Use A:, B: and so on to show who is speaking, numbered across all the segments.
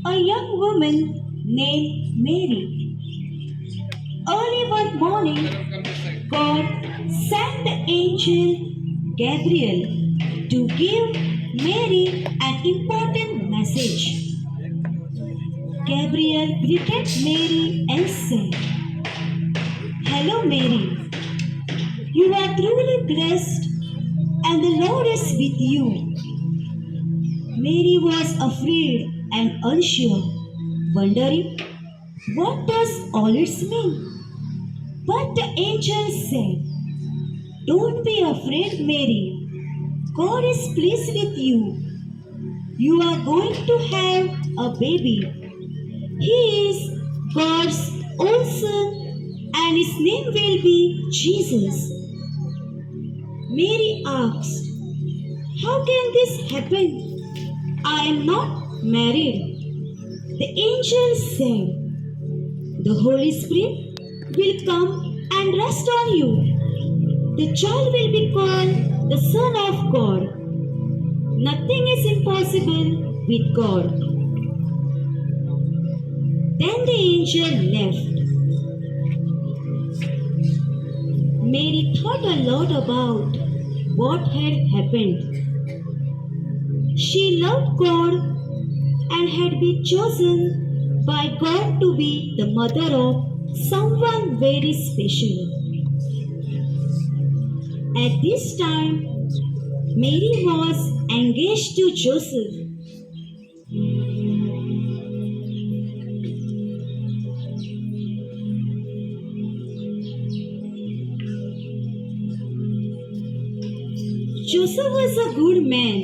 A: a young woman named Mary. Early one morning, God sent the angel Gabriel to give Mary an important message. Gabriel greeted Mary and said, "Hello, Mary. You are truly blessed, and the Lord is with you." Mary was afraid and unsure, wondering what does all this mean. But the angel said, "Don't be afraid, Mary. God is pleased with you. You are going to have a baby. He is God's own son, and his name will be Jesus." Mary asked, "How can this happen? I am not married." The angel said, "The Holy Spirit will come and rest on you. The child will be called the Son of God. Nothing is impossible with God." Then the angel left. Mary thought a lot about what had happened. She loved God and had been chosen by God to be the mother of someone very special. At this time, Mary was engaged to Joseph. Joseph was a good man,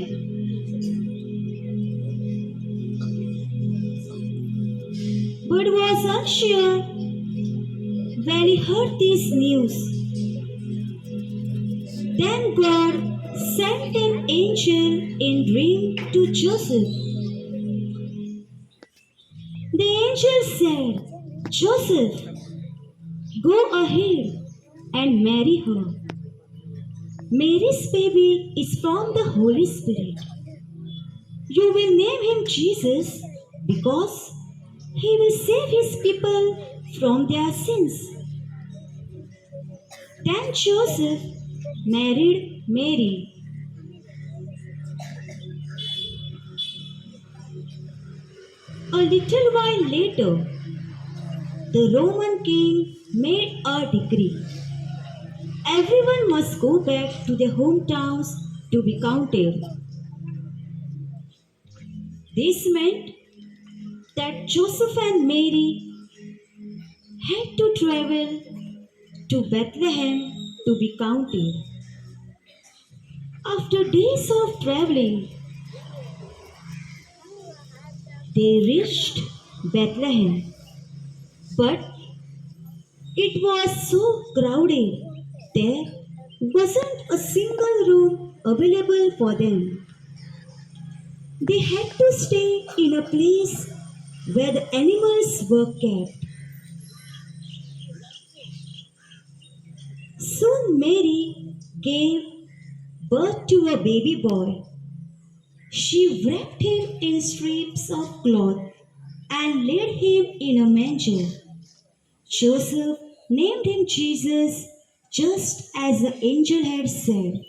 A: but was unsure when he heard this news. Then God sent an angel in dream to Joseph. The angel said, "Joseph, go ahead and marry her. Mary's baby is from the Holy Spirit. You will name him Jesus because he will save his people from their sins." Then Joseph married Mary. A little while later, the Roman king made a decree. Everyone must go back to their hometowns to be counted. This meant that Joseph and Mary had to travel to Bethlehem to be counted. After days of traveling, they reached Bethlehem, but it was so crowded there wasn't a single room available for them. They had to stay in a place where the animals were kept. Soon Mary gave birth to a baby boy. She wrapped him in strips of cloth and laid him in a manger. Joseph named him Jesus, just as the angel had said.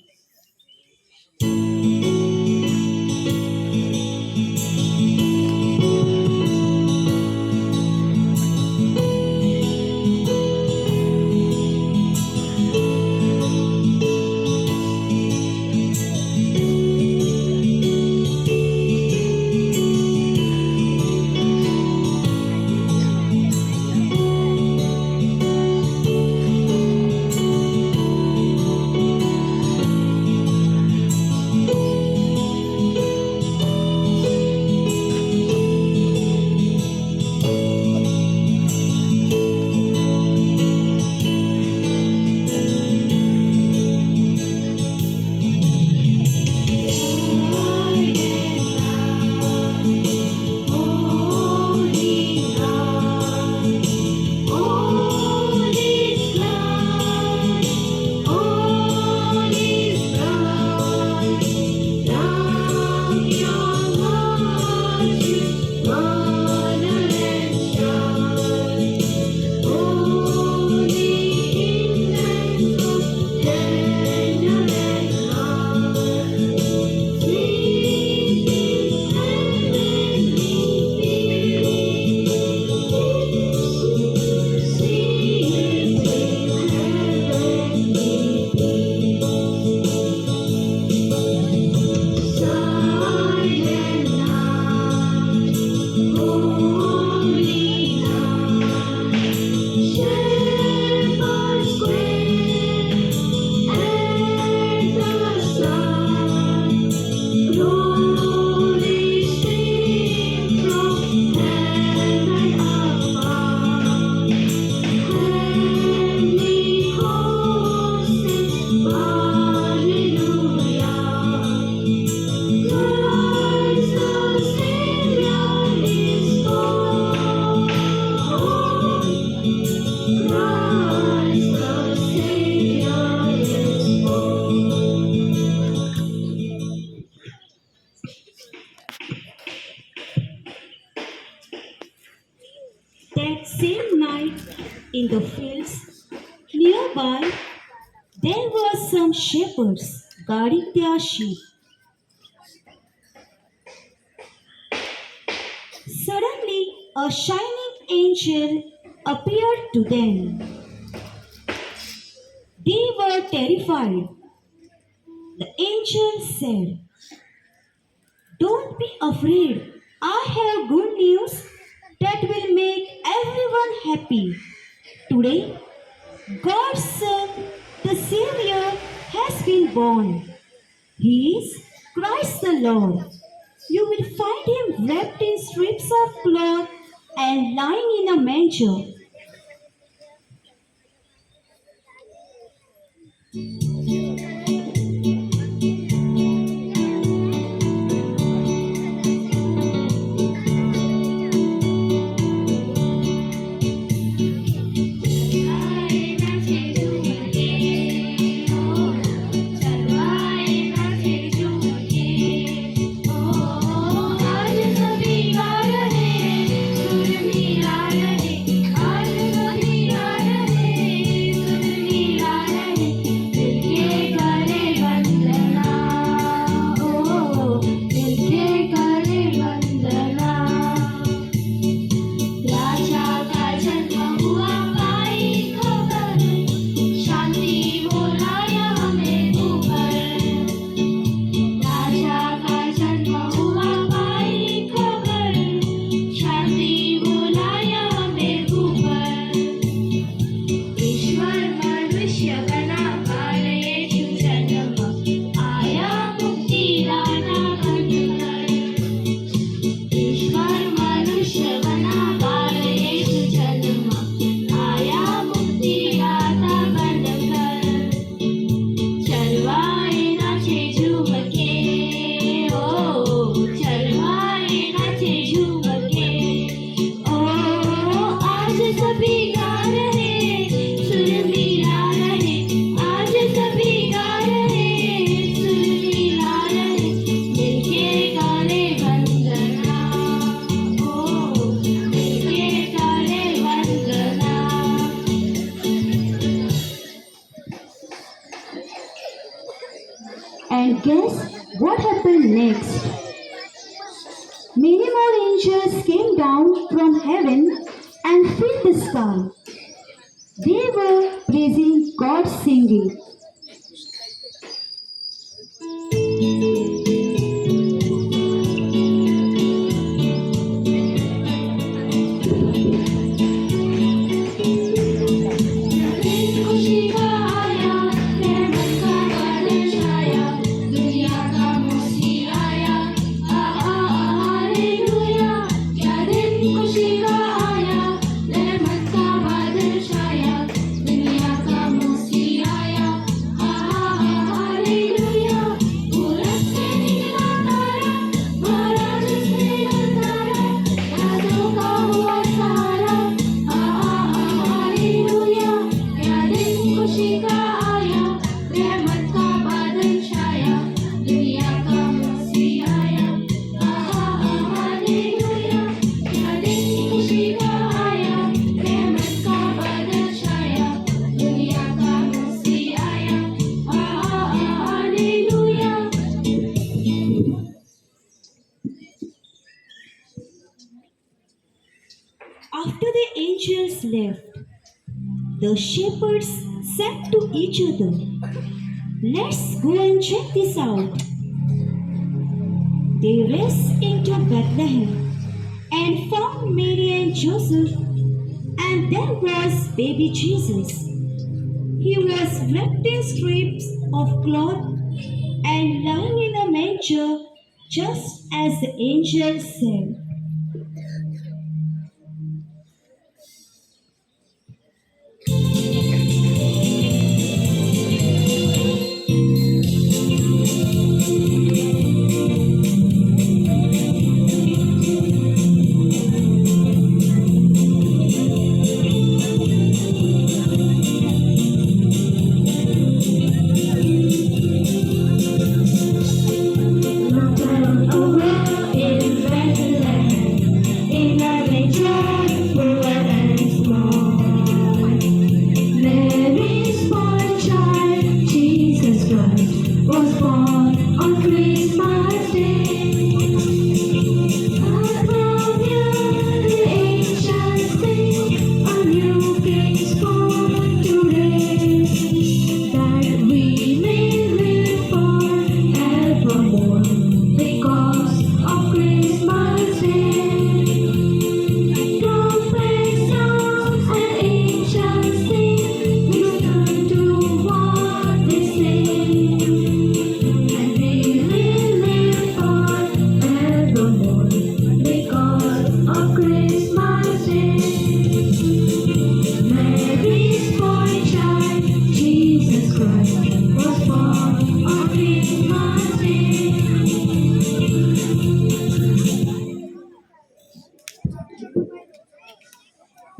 A: That same night, in the fields nearby, there were some shepherds guarding their sheep. Suddenly, a shining angel appeared to them. They were terrified. The angel said, "Don't be afraid. I have good news that will make everyone happy. Today, God's Son, the Savior, has been born. He is Christ the Lord. You will find him wrapped in strips of cloth and lying in a manger." And guess what happened next? Many more angels came down from heaven and filled the sky. They were praising God, singing, After the angels left, the shepherds said to each other, "Let's go and check this out." They raced into Bethlehem and found Mary and Joseph, and there was baby Jesus. He was wrapped in strips of cloth and lying in a manger, just as the angel said.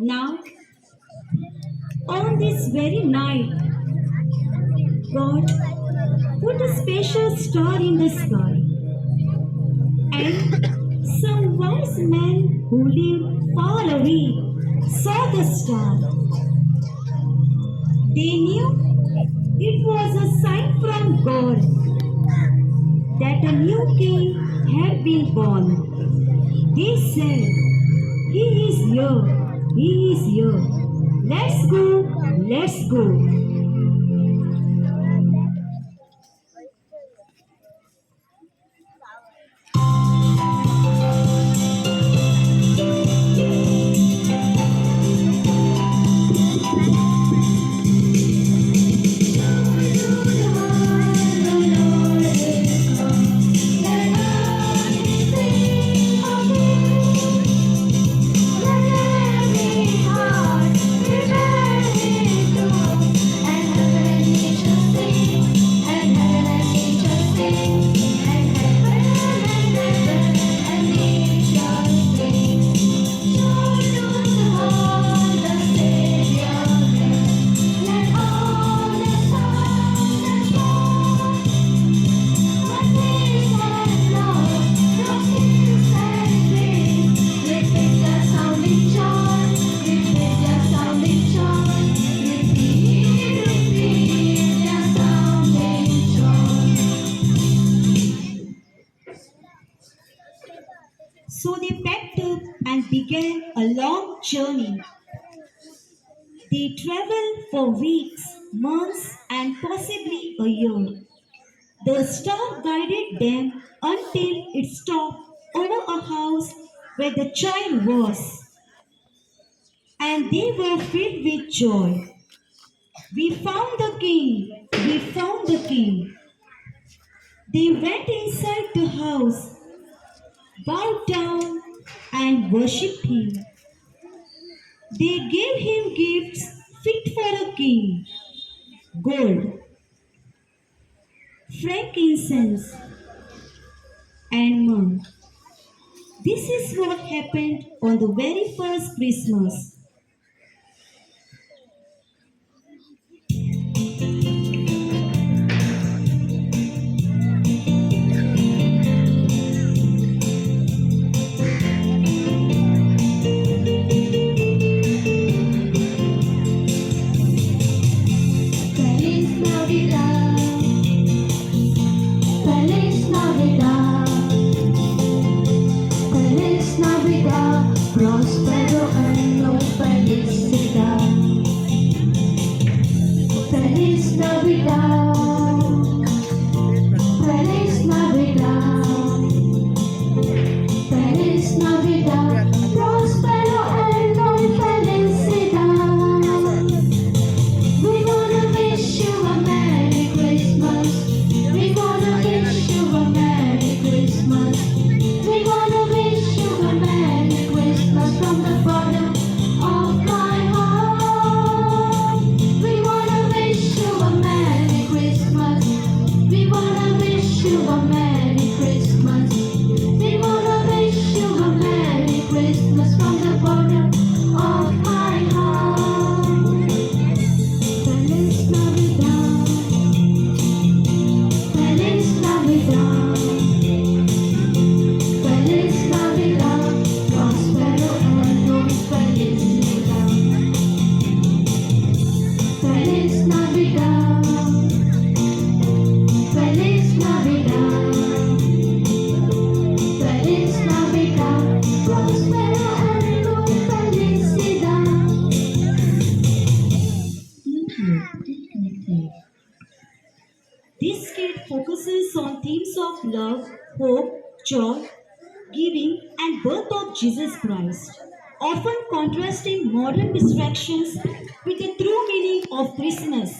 A: Now, on this very night, God put a special star in the sky, and some wise men who lived far away saw the star. They knew it was a sign from God that a new king had been born. They said, "He is here, he is here. Let's go, let's go." So they packed up and began a long journey. They traveled for weeks, months, and possibly a year. The star guided them until it stopped over a house where the child was, and they were filled with joy. "We found the king! We found the king!" They went inside the house, bowed down, and worshipped him. They gave him gifts fit for a king: gold, frankincense, and myrrh. This is what happened on the very first Christmas.
B: Feliz Navidad, Feliz Navidad, Feliz Navidad, próspero año, felicidad. Feliz Navidad, Feliz Navidad, Feliz Navidad, próspero año, felicidad. We wanna wish you a Merry Christmas. We wanna wish you a Merry Christmas. We wanna wish you a Merry Christmas from the bottom of my heart. We wanna wish you a Merry Christmas. We wanna wish you a Merry Christmas. We wanna wish you a Merry Christmas from the bottom of my heart. Feliz Navidad, Feliz Navidad, Feliz Navidad, próspero año, felicidad. Feliz Navidad, Feliz Navidad, Feliz Navidad, próspero año, felicidad.
A: This kit focuses on themes of love, hope, joy, giving, and birth of Jesus Christ, often contrasting modern distractions with the true meaning of Christmas,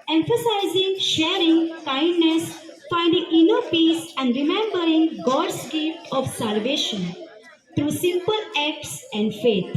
A: emphasizing sharing, kindness, finding inner peace, and remembering God's gift of salvation through simple acts and faith.